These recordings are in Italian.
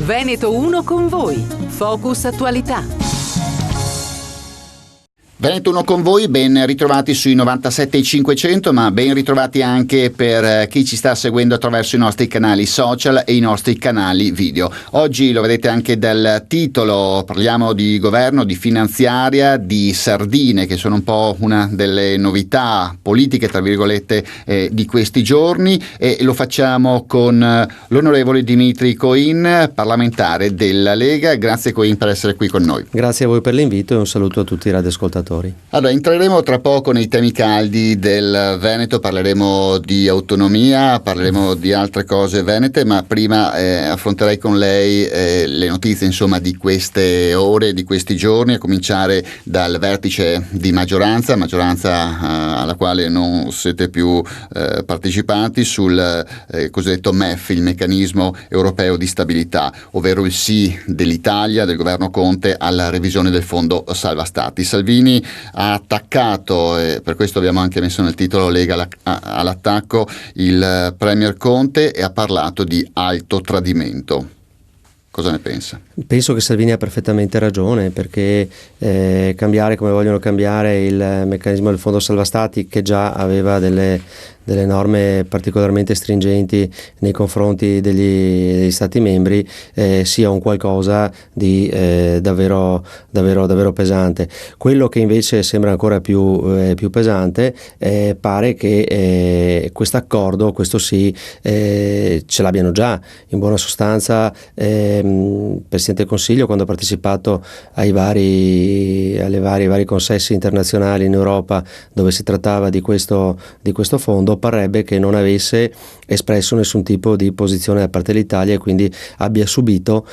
Veneto 1 con voi. Focus Attualità. Veneto 1 con voi, ben ritrovati sui 97.500, ma ben ritrovati anche per chi ci sta seguendo attraverso i nostri canali social e i nostri canali video. Oggi lo vedete anche dal titolo, parliamo di governo, di finanziaria, di sardine, che sono un po' una delle novità politiche, tra virgolette, di questi giorni, e lo facciamo con l'onorevole Dimitri Coin, parlamentare della Lega. Grazie Coin per essere qui con noi. Grazie a voi per l'invito e un saluto a tutti i radioascoltatori. Allora, entreremo tra poco nei temi caldi del Veneto, parleremo di autonomia, parleremo di altre cose venete, ma prima affronterei con lei le notizie, insomma, di queste ore, di questi giorni, a cominciare dal vertice di maggioranza alla quale non siete più partecipanti, sul cosiddetto MEF, il meccanismo europeo di stabilità, ovvero il sì dell'Italia, del governo Conte, alla revisione del fondo salva stati. Salvini ha attaccato, e per questo abbiamo anche messo nel titolo Lega all'attacco, il Premier Conte, e ha parlato di alto tradimento. Cosa ne pensa? Penso che Salvini ha perfettamente ragione, perché cambiare come vogliono cambiare il meccanismo del fondo salva stati, che già aveva delle norme particolarmente stringenti nei confronti degli stati membri, sia un qualcosa di davvero pesante. Quello che invece sembra ancora più pesante, pare che questo accordo, questo sì, ce l'abbiano già. In buona sostanza, Presidente del Consiglio, quando ha partecipato ai vari consessi internazionali in Europa dove si trattava di questo fondo, parrebbe che non avesse espresso nessun tipo di posizione da parte dell'Italia e quindi abbia subito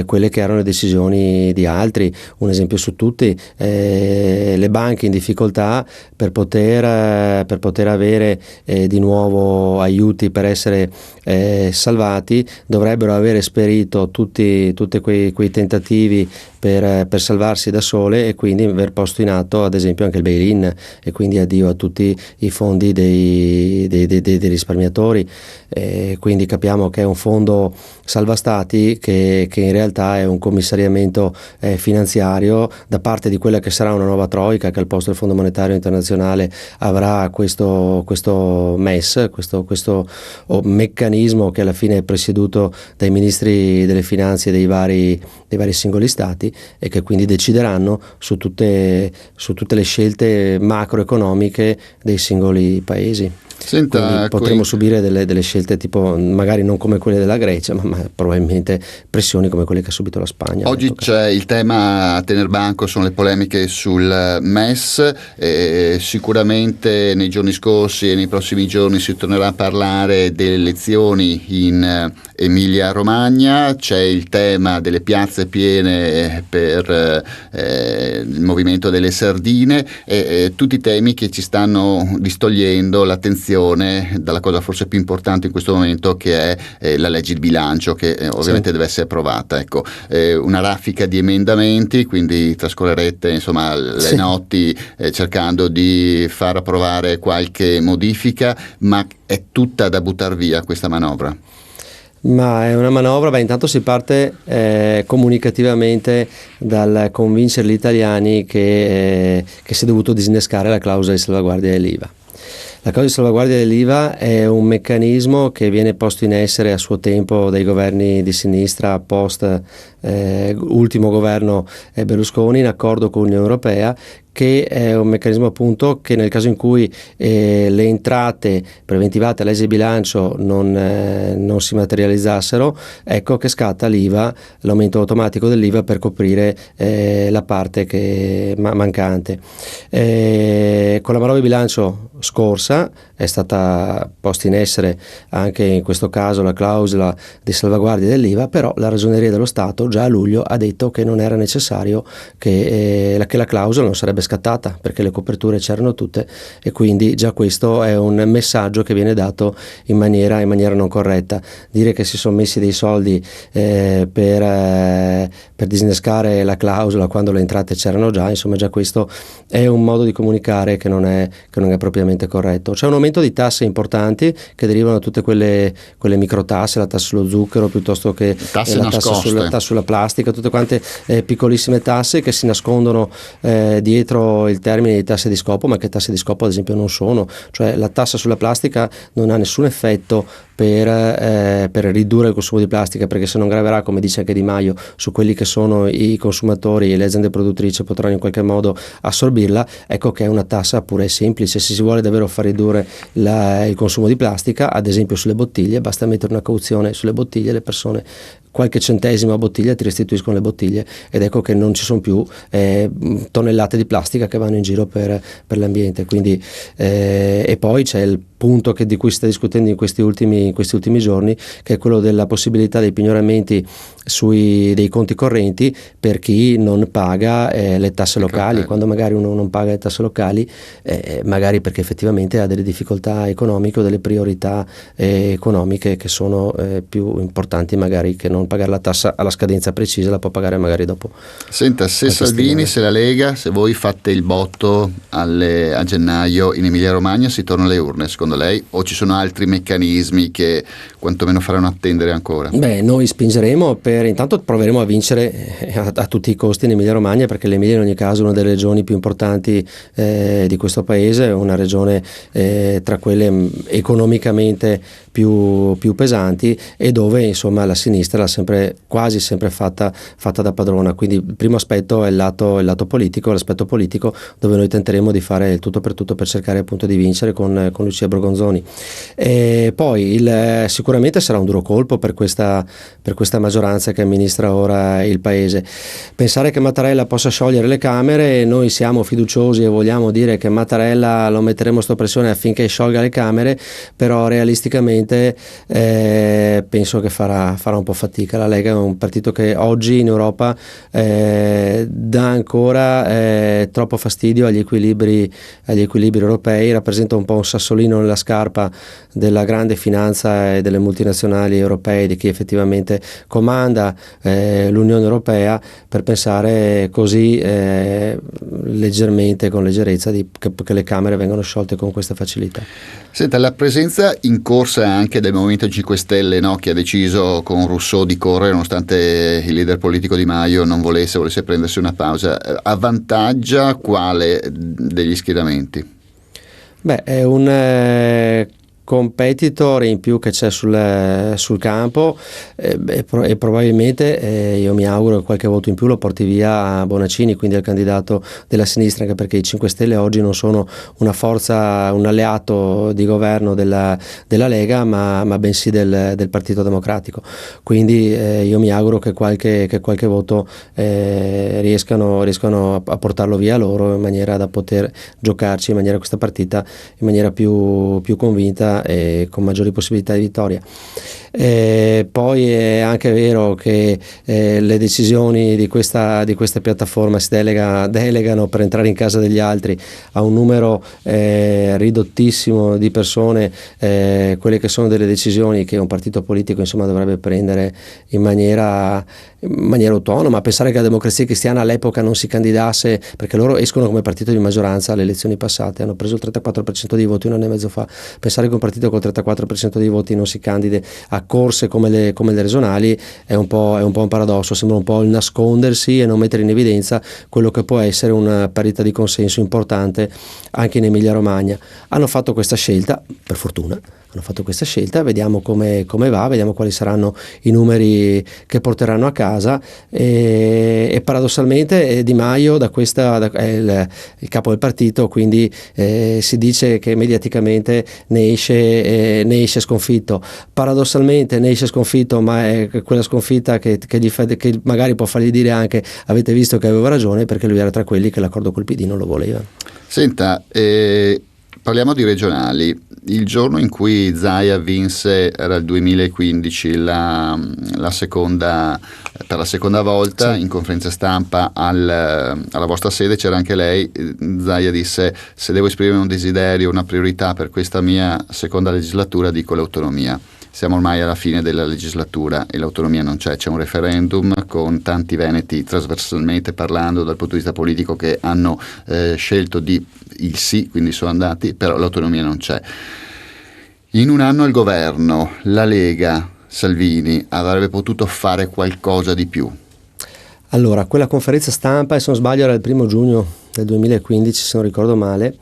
quelle che erano le decisioni di altri. Un esempio su tutti, le banche in difficoltà per poter avere di nuovo aiuti per essere salvati, dovrebbero aver esperito tutti quei tentativi per salvarsi da sole, e quindi aver posto in atto ad esempio anche il bail-in, e quindi addio a tutti i fondi dei risparmiatori. Quindi capiamo che è un fondo salva stati che in realtà è un commissariamento finanziario da parte di quella che sarà una nuova troica, che al posto del Fondo Monetario Internazionale avrà questo MES, questo meccanismo che alla fine è presieduto dai ministri delle finanze dei vari singoli stati, e che quindi decideranno su tutte le scelte macroeconomiche dei singoli paesi. Senta, quindi potremo subire delle scelte tipo, magari non come quelle della Grecia, ma probabilmente pressioni come quelle che ha subito la Spagna. Oggi c'è il tema a tener banco, sono le polemiche sul MES, sicuramente nei giorni scorsi e nei prossimi giorni si tornerà a parlare delle elezioni in Emilia Romagna, c'è il tema delle piazze piene per il movimento delle sardine, tutti temi che ci stanno distogliendo l'attenzione dalla cosa forse più importante in questo momento, che è la legge di bilancio, che ovviamente deve essere approvata. Ecco, una raffica di emendamenti, quindi trascorrerete insomma le notti cercando di far approvare qualche modifica, ma è tutta da buttare via questa manovra? Ma è una manovra, intanto si parte comunicativamente dal convincere gli italiani che si è dovuto disinnescare la clausola di salvaguardia dell'IVA. La clausola di salvaguardia dell'IVA è un meccanismo che viene posto in essere a suo tempo dai governi di sinistra post ultimo governo Berlusconi, in accordo con l'Unione Europea, che è un meccanismo appunto che nel caso in cui le entrate preventivate alla legge di bilancio non si materializzassero, ecco che scatta l'IVA, l'aumento automatico dell'IVA per coprire la parte che mancante. Con la manovra di bilancio scorsa è stata posta in essere anche in questo caso la clausola di salvaguardia dell'IVA, però la Ragioneria dello Stato già a luglio ha detto che non era necessario, che la clausola non sarebbe scattata perché le coperture c'erano tutte, e quindi già questo è un messaggio che viene dato in maniera non corretta. Dire che si sono messi dei soldi per disinnescare la clausola quando le entrate c'erano già, insomma già questo è un modo di comunicare che non è propriamente corretto. C'è un aumento di tasse importanti che derivano da tutte quelle microtasse, la tassa sullo zucchero piuttosto che la tassa sulla plastica, tutte quante piccolissime tasse che si nascondono dietro il termine di tasse di scopo, ma che tasse di scopo ad esempio non sono. Cioè la tassa sulla plastica non ha nessun effetto per ridurre il consumo di plastica, perché se non graverà, come dice anche Di Maio, su quelli che sono i consumatori e le aziende produttrici potranno in qualche modo assorbirla, ecco che è una tassa pura e semplice. Se si vuole davvero far ridurre il consumo di plastica, ad esempio sulle bottiglie, basta mettere una cauzione sulle bottiglie, le persone qualche centesimo a bottiglia ti restituiscono le bottiglie, ed ecco che non ci sono più tonnellate di plastica che vanno in giro per l'ambiente. Quindi e poi c'è il punto di cui si sta discutendo in questi ultimi giorni, che è quello della possibilità dei pignoramenti dei conti correnti per chi non paga le tasse locali. Quando magari uno non paga le tasse locali, magari perché effettivamente ha delle difficoltà economiche o delle priorità economiche che sono più importanti magari che non pagare la tassa alla scadenza precisa, la può pagare magari dopo. Senta, se Salvini, se la Lega, se voi fate il botto a gennaio in Emilia Romagna, si torna alle urne secondo lei, o ci sono altri meccanismi che quantomeno faranno attendere ancora? Beh, noi spingeremo intanto proveremo a vincere a tutti i costi in Emilia Romagna, perché l'Emilia in ogni caso è una delle regioni più importanti di questo paese, una regione tra quelle economicamente più pesanti, e dove insomma la sinistra l'ha quasi sempre fatta da padrona. Quindi il primo aspetto è il lato politico, l'aspetto politico, dove noi tenteremo di fare il tutto per tutto per cercare appunto di vincere con Lucia Borgonzoni. E poi sicuramente sarà un duro colpo per questa maggioranza che amministra ora il paese. Pensare che Mattarella possa sciogliere le Camere, noi siamo fiduciosi e vogliamo dire che Mattarella lo metteremo sotto pressione affinché sciolga le Camere, però realisticamente penso che farà un po' fatica. La Lega è un partito che oggi in Europa dà ancora troppo fastidio agli equilibri europei, rappresenta un po' un sassolino nella scarpa della grande finanza e delle multinazionali europee, di chi effettivamente comanda l'Unione Europea, per pensare così leggermente, con leggerezza, che le Camere vengano sciolte con questa facilità. Senta, la presenza in corsa anche del Movimento 5 Stelle, no, che ha deciso con Rousseau di correre nonostante il leader politico Di Maio non volesse prendersi una pausa, avvantaggia quale degli schieramenti? Beh, è un competitor in più che c'è sul campo, e probabilmente io mi auguro che qualche voto in più lo porti via a Bonaccini, quindi al candidato della sinistra, anche perché i 5 Stelle oggi non sono una forza, un alleato di governo della Lega, ma bensì del Partito Democratico. Quindi io mi auguro che qualche voto riescano a portarlo via loro, in maniera da poter giocarci questa partita in maniera più convinta e con maggiori possibilità di vittoria. Poi è anche vero che le decisioni di questa piattaforma si delegano per entrare in casa degli altri a un numero ridottissimo di persone, quelle che sono delle decisioni che un partito politico insomma dovrebbe prendere in maniera autonoma. Pensare che la Democrazia Cristiana all'epoca non si candidasse, perché loro escono come partito di maggioranza alle elezioni passate, hanno preso il 34% dei voti un anno e mezzo fa. Pensare che un partito col 34% dei voti non si candidi a corse come le regionali è un po' un paradosso, sembra un po' il nascondersi e non mettere in evidenza quello che può essere una parità di consenso importante anche in Emilia Romagna. Hanno fatto questa scelta, per fortuna, vediamo come va, vediamo quali saranno i numeri che porteranno a casa, e paradossalmente Di Maio è il capo del partito, quindi si dice che mediaticamente ne esce sconfitto. Paradossalmente ne esce sconfitto, ma è quella sconfitta che magari può fargli dire anche: avete visto che avevo ragione, perché lui era tra quelli che l'accordo col PD non lo voleva. Senta, parliamo di regionali. il giorno in cui Zaia vinse, era il 2015, per la seconda volta, sì, in conferenza stampa alla vostra sede c'era anche lei. Zaia disse: se devo esprimere un desiderio, una priorità per questa mia seconda legislatura, dico l'autonomia. Siamo ormai alla fine della legislatura e l'autonomia non c'è un referendum con tanti veneti, trasversalmente parlando, dal punto di vista politico, che hanno scelto il sì, quindi sono andati, però l'autonomia non c'è. In un anno al governo, la Lega, Salvini, avrebbe potuto fare qualcosa di più? Allora, quella conferenza stampa, se non sbaglio era il 1 giugno del 2015, se non ricordo male.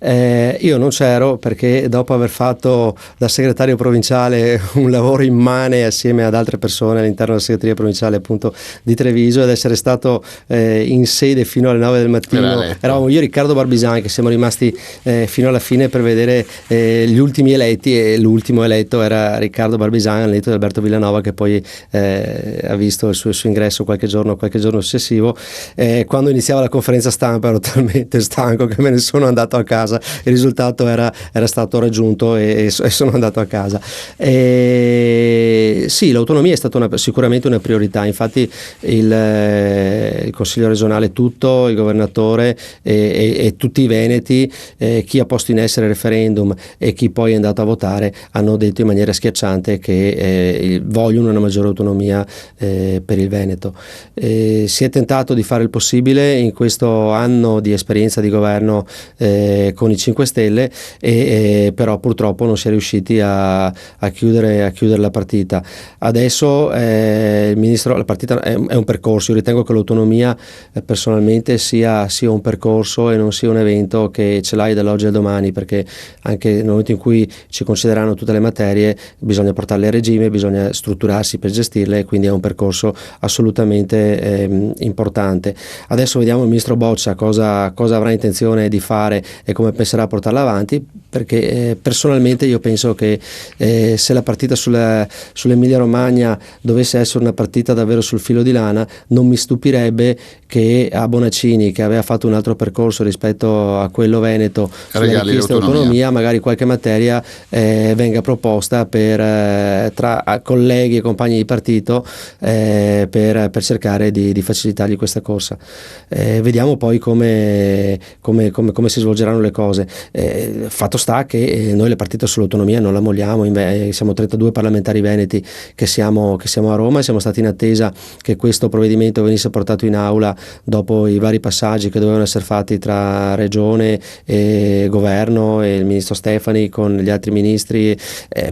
Io non c'ero perché dopo aver fatto da segretario provinciale un lavoro immane assieme ad altre persone all'interno della segreteria provinciale appunto di Treviso, ed essere stato in sede fino alle 9 del mattino, eravamo io e Riccardo Barbisani che siamo rimasti fino alla fine per vedere gli ultimi eletti, e l'ultimo eletto era Riccardo Barbisani, eletto da Alberto Villanova, che poi ha visto il suo ingresso qualche giorno successivo. Quando iniziava la conferenza stampa ero talmente stanco che me ne sono andato a casa. Il risultato era stato raggiunto e sono andato a casa. Sì, l'autonomia è stata sicuramente una priorità. Infatti il Consiglio regionale tutto, il governatore e tutti i veneti, chi ha posto in essere il referendum e chi poi è andato a votare, hanno detto in maniera schiacciante che vogliono una maggiore autonomia per il Veneto. Si è tentato di fare il possibile in questo anno di esperienza di governo con i 5 Stelle, però purtroppo non si è riusciti a chiudere la partita. Adesso il ministro, la partita è un percorso. Io ritengo che l'autonomia personalmente sia un percorso e non sia un evento che ce l'hai dall'oggi al domani, perché anche nel momento in cui ci considereranno tutte le materie bisogna portarle a regime, bisogna strutturarsi per gestirle, e quindi è un percorso assolutamente importante. Adesso vediamo il ministro Boccia cosa avrà intenzione di fare e come penserà a portarla avanti, perché personalmente io penso che se la partita sull'Emilia Romagna dovesse essere una partita davvero sul filo di lana, non mi stupirebbe che a Bonaccini, che aveva fatto un altro percorso rispetto a quello veneto sulla richiesta di autonomia, magari qualche materia venga proposta tra colleghi e compagni di partito per cercare di facilitargli questa corsa. Vediamo poi come si svolgeranno le cose. Fatto sta che noi la partita sull'autonomia non la molliamo. Siamo 32 parlamentari veneti che siamo a Roma, e siamo stati in attesa che questo provvedimento venisse portato in aula dopo i vari passaggi che dovevano essere fatti tra regione e governo e il ministro Stefani con gli altri ministri,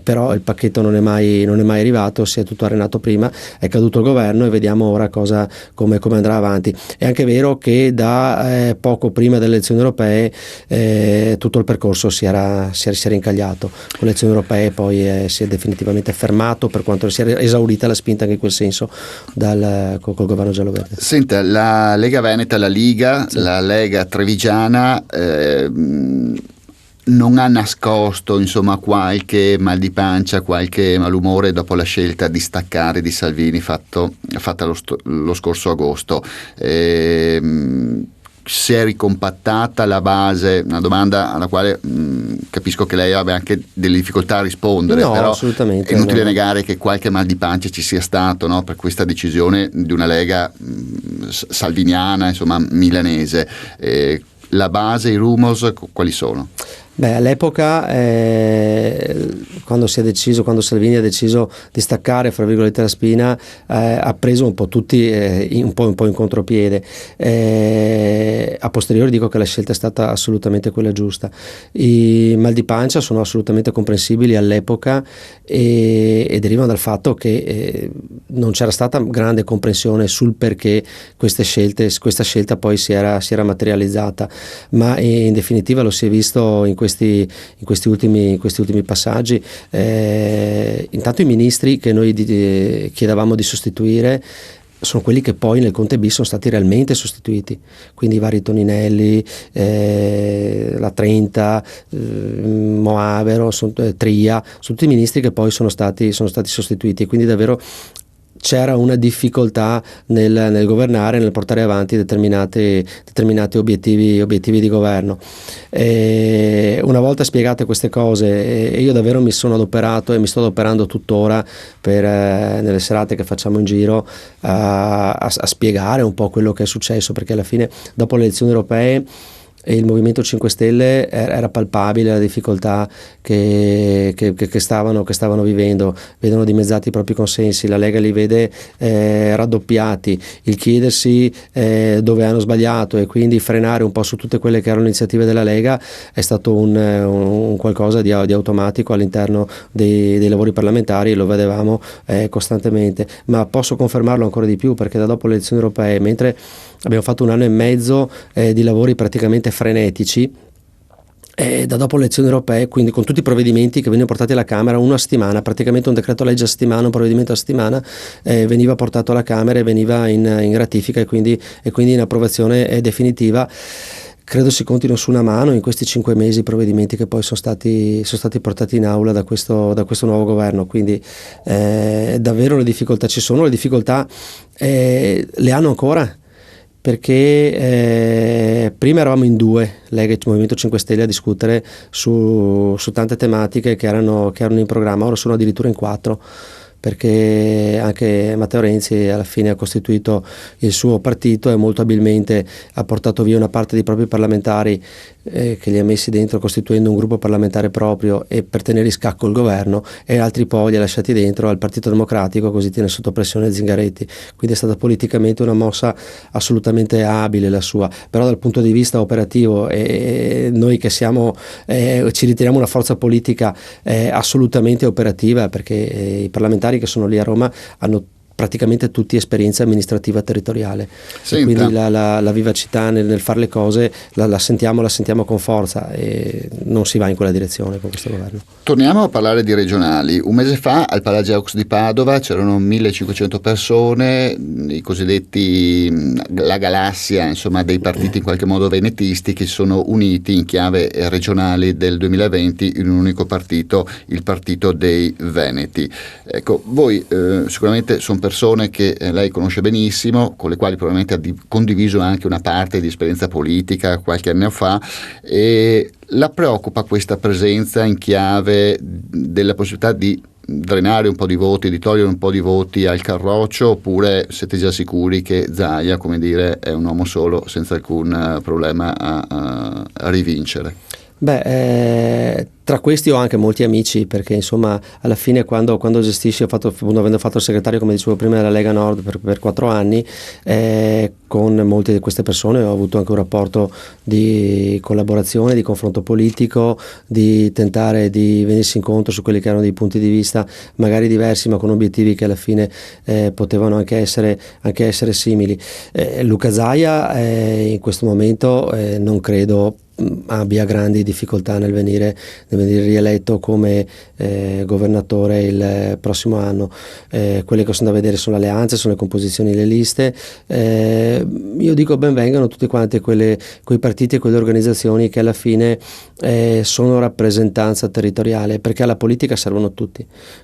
però il pacchetto non è mai arrivato, si è tutto arenato prima, è caduto il governo e vediamo ora come andrà avanti. È anche vero che da poco prima delle elezioni europee tutto il percorso si era incagliato. Con le elezioni europee poi si è definitivamente fermato, per quanto si era esaurita la spinta anche in quel senso col governo giallo-verde. Senta, la Lega Veneta, la Liga, sì, la Lega Trevigiana non ha nascosto qualche mal di pancia, qualche malumore dopo la scelta di staccare di Salvini fatta lo scorso agosto. Si è ricompattata la base, una domanda alla quale capisco che lei abbia anche delle difficoltà a rispondere, no, però assolutamente, è inutile negare che qualche mal di pancia ci sia stato, no, per questa decisione di una Lega salviniana, milanese. La base, i rumors, quali sono? Beh, all'epoca quando Salvini ha deciso di staccare fra virgolette la spina, ha preso un po' tutti un po' in contropiede. A posteriori dico che la scelta è stata assolutamente quella giusta. I mal di pancia sono assolutamente comprensibili all'epoca e derivano dal fatto che non c'era stata grande comprensione sul perché questa scelta poi si era materializzata, ma in definitiva lo si è visto in questi ultimi passaggi. Intanto i ministri che noi chiedevamo di sostituire sono quelli che poi nel Conte bis sono stati realmente sostituiti, quindi i vari Toninelli, la Trenta, Moavero, Tria, sono tutti ministri che poi sono stati sostituiti, e quindi davvero c'era una difficoltà nel governare, nel portare avanti determinati obiettivi di governo. Una volta spiegate queste cose, io davvero mi sono adoperato e mi sto adoperando tuttora nelle serate che facciamo in giro a spiegare un po' quello che è successo, perché alla fine dopo le elezioni europee il Movimento 5 Stelle era palpabile la difficoltà che stavano vivendo, vedono dimezzati i propri consensi, la Lega li vede raddoppiati, il chiedersi dove hanno sbagliato e quindi frenare un po' su tutte quelle che erano le iniziative della Lega è stato un qualcosa di automatico all'interno dei lavori parlamentari, lo vedevamo costantemente, ma posso confermarlo ancora di più, perché da dopo le elezioni europee, mentre abbiamo fatto 1 anno e mezzo di lavori praticamente frenetici, da dopo le elezioni europee, quindi con tutti i provvedimenti che venivano portati alla Camera, uno a settimana, praticamente un decreto legge a settimana, un provvedimento a settimana veniva portato alla Camera e veniva in ratifica e quindi in approvazione definitiva. Credo si contino su una mano in questi 5 mesi i provvedimenti che poi sono stati portati in aula da questo nuovo governo, quindi davvero le difficoltà ci sono, le difficoltà le hanno ancora, perché prima eravamo in 2, Lega e Movimento 5 Stelle, a discutere su tante tematiche che erano in programma, ora sono addirittura in 4, perché anche Matteo Renzi alla fine ha costituito il suo partito e molto abilmente ha portato via una parte dei propri parlamentari che li ha messi dentro costituendo un gruppo parlamentare proprio e per tenere in scacco il governo, e altri poi li ha lasciati dentro al Partito Democratico, così tiene sotto pressione Zingaretti. Quindi è stata politicamente una mossa assolutamente abile la sua, però dal punto di vista operativo noi che siamo ci ritiriamo una forza politica assolutamente operativa, perché i parlamentari che sono lì a Roma hanno praticamente tutti esperienza amministrativa territoriale. E quindi la vivacità nel fare le cose la sentiamo con forza, e non si va in quella direzione con questo governo. Torniamo a parlare di regionali. Un mese fa al Palazzo Aux di Padova c'erano 1500 persone, i cosiddetti la galassia, insomma, dei partiti in qualche modo venetisti, che sono uniti in chiave regionali del 2020 in un unico partito, il Partito dei Veneti. Ecco, voi sicuramente sono persone che lei conosce benissimo, con le quali probabilmente ha condiviso anche una parte di esperienza politica qualche anno fa, e la preoccupa questa presenza in chiave della possibilità di drenare un po' di voti, di togliere un po' di voti al Carroccio, oppure siete già sicuri che Zaia, come dire, è un uomo solo senza alcun problema a rivincere? Tra questi ho anche molti amici, perché insomma alla fine quando gestisci, avendo fatto il segretario, come dicevo prima, della Lega Nord per 4 anni, con molte di queste persone ho avuto anche un rapporto di collaborazione, di confronto politico, di tentare di venirsi incontro su quelli che erano dei punti di vista magari diversi, ma con obiettivi che alla fine potevano anche essere simili. Luca Zaia in questo momento non credo abbia grandi difficoltà nel venire rieletto come governatore il prossimo anno. Quelle che sono da vedere sono le alleanze, sono le composizioni, le liste. Io dico ben vengano tutti quanti quei partiti e quelle organizzazioni che alla fine sono rappresentanza territoriale, perché alla politica servono tutti.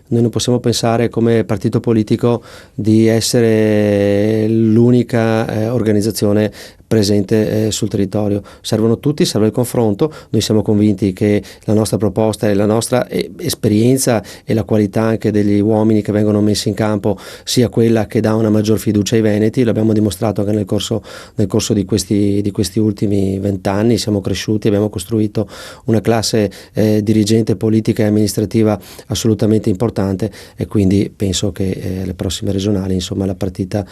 Noi non possiamo pensare come partito politico di essere l'unica organizzazione presente sul territorio. Servono tutti, serve il confronto. Noi siamo convinti che la nostra proposta e la nostra esperienza e la qualità anche degli uomini che vengono messi in campo sia quella che dà una maggior fiducia ai veneti. L'abbiamo dimostrato anche nel corso di questi ultimi 20 anni. Siamo cresciuti, abbiamo costruito una classe dirigente, politica e amministrativa assolutamente importante, e quindi penso che le prossime regionali, insomma, la partita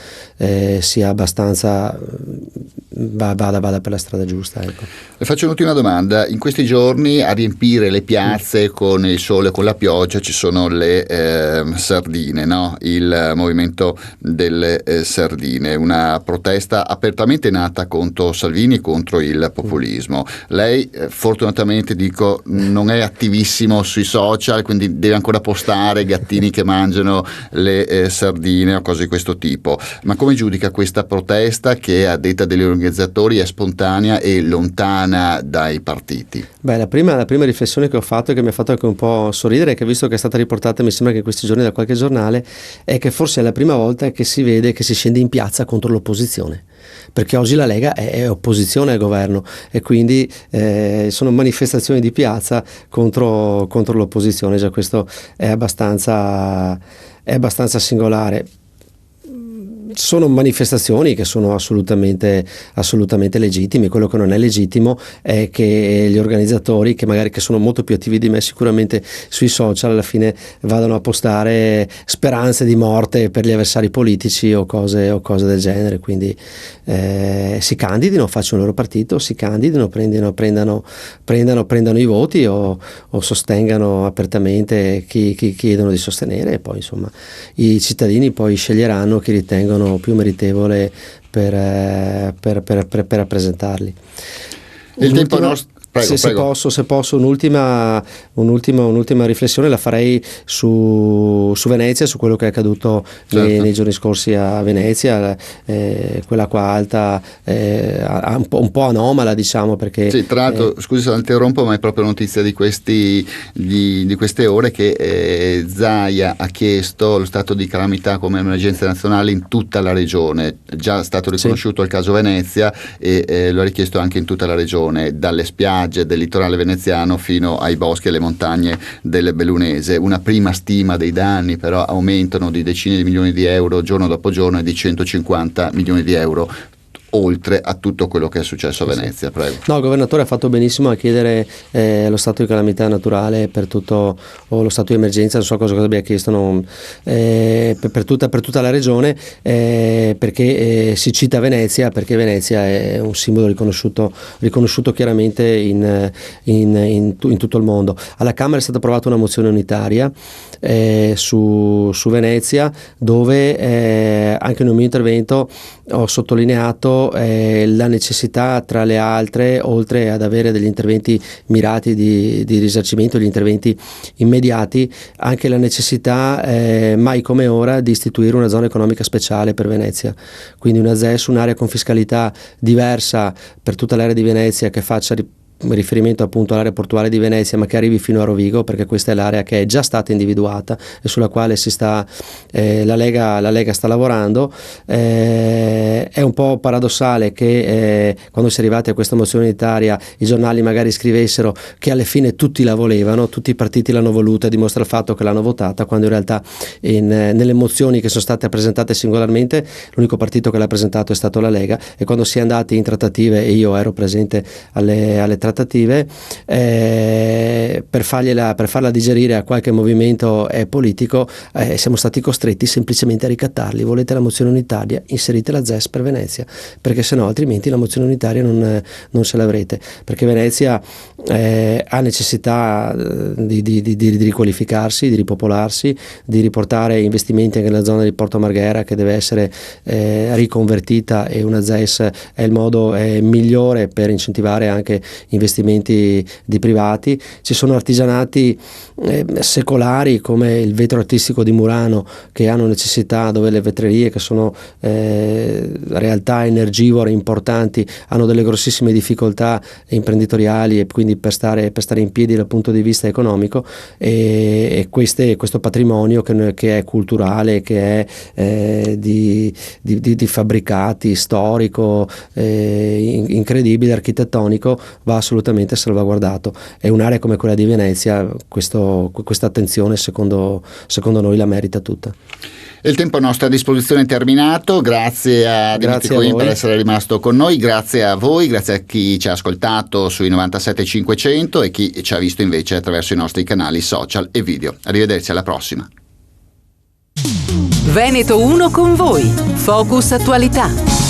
sia abbastanza vada per la strada giusta, ecco. Le faccio un'ultima domanda. In questi giorni a riempire le piazze con il sole e con la pioggia ci sono le sardine, no? Il movimento delle sardine, una protesta apertamente nata contro Salvini, contro il populismo. Lei fortunatamente non è attivissimo sui social, quindi deve ancora postare gattini che mangiano le sardine o cose di questo tipo, ma come giudica questa protesta che, a detta degli organizzatori, è spontanea e lontana dai partiti? Beh, la prima riflessione che ho fatto e che mi ha fatto anche un po' sorridere, che visto che è stata riportata mi sembra che in questi giorni da qualche giornale, è che forse è la prima volta che si vede che si scende in piazza contro l'opposizione, perché oggi la Lega è opposizione al governo e quindi sono manifestazioni di piazza contro l'opposizione. Già questo è abbastanza singolare. Sono manifestazioni che sono assolutamente legittime. Quello che non è legittimo è che gli organizzatori, che magari che sono molto più attivi di me sicuramente sui social, alla fine vadano a postare speranze di morte per gli avversari politici o cose del genere. Quindi si candidino, facciano il loro partito, si candidino, prendano i voti o sostengano apertamente chi chiedono di sostenere, e poi insomma i cittadini poi sceglieranno chi ritengono più meritevole per rappresentarli. Il tempo nostro. Prego, se posso un'ultima riflessione la farei su Venezia, su quello che è accaduto nei giorni scorsi a Venezia, quell'acqua alta un po' anomala, diciamo, perché sì, tra l'altro scusi se la interrompo, ma è proprio notizia di queste ore che Zaia ha chiesto lo stato di calamità come emergenza nazionale in tutta la regione. È già stato riconosciuto il caso Venezia e lo ha richiesto anche in tutta la regione, dalle spiagge del litorale veneziano fino ai boschi e alle montagne del Bellunese. Una prima stima dei danni però aumentano di decine di milioni di euro giorno dopo giorno e di 150 milioni di euro, oltre a tutto quello che è successo a Venezia. Prego. No, il governatore ha fatto benissimo a chiedere lo stato di calamità naturale per tutto, o lo stato di emergenza, non so cosa abbia chiesto, per tutta la regione, perché si cita Venezia, perché Venezia è un simbolo riconosciuto chiaramente in tutto il mondo. Alla Camera è stata approvata una mozione unitaria su Venezia, dove anche nel mio intervento ho sottolineato la necessità, tra le altre, oltre ad avere degli interventi mirati di risarcimento, gli interventi immediati, anche la necessità mai come ora di istituire una zona economica speciale per Venezia, quindi una ZES, un'area con fiscalità diversa per tutta l'area di Venezia, che faccia riferimento appunto all'area portuale di Venezia, ma che arrivi fino a Rovigo, perché questa è l'area che è già stata individuata e sulla quale la Lega sta lavorando. È un po' paradossale che quando si è arrivati a questa mozione unitaria i giornali magari scrivessero che alla fine tutti la volevano, tutti i partiti l'hanno voluta, dimostra il fatto che l'hanno votata, quando in realtà nelle mozioni che sono state presentate singolarmente l'unico partito che l'ha presentato è stato la Lega, e quando si è andati in trattative, e io ero presente alle trattative, per farla digerire a qualche movimento politico, siamo stati costretti semplicemente a ricattarli. Volete la mozione unitaria? Inserite la ZES per Venezia, perché sennò altrimenti la mozione unitaria non ce l'avrete, perché Venezia ha necessità di riqualificarsi, di ripopolarsi, di riportare investimenti anche nella zona di Porto Marghera, che deve essere riconvertita, e una ZES è il modo migliore per incentivare anche investimenti di privati. Ci sono artigianati secolari come il vetro artistico di Murano, che hanno necessità, dove le vetrerie, che sono realtà energivore importanti, hanno delle grossissime difficoltà imprenditoriali, e quindi per stare in piedi dal punto di vista economico, e questo patrimonio che è culturale, che è di fabbricati, storico, incredibile, architettonico, va assolutamente salvaguardato. E un'area come quella di Venezia questa attenzione secondo noi la merita tutta. Il tempo a nostra disposizione è terminato. Grazie a Dimitri Coin per essere rimasto con noi, grazie a voi, grazie a chi ci ha ascoltato sui 97.500 e chi ci ha visto invece attraverso i nostri canali social e video. Arrivederci, alla prossima. Veneto 1 con voi. Focus Attualità.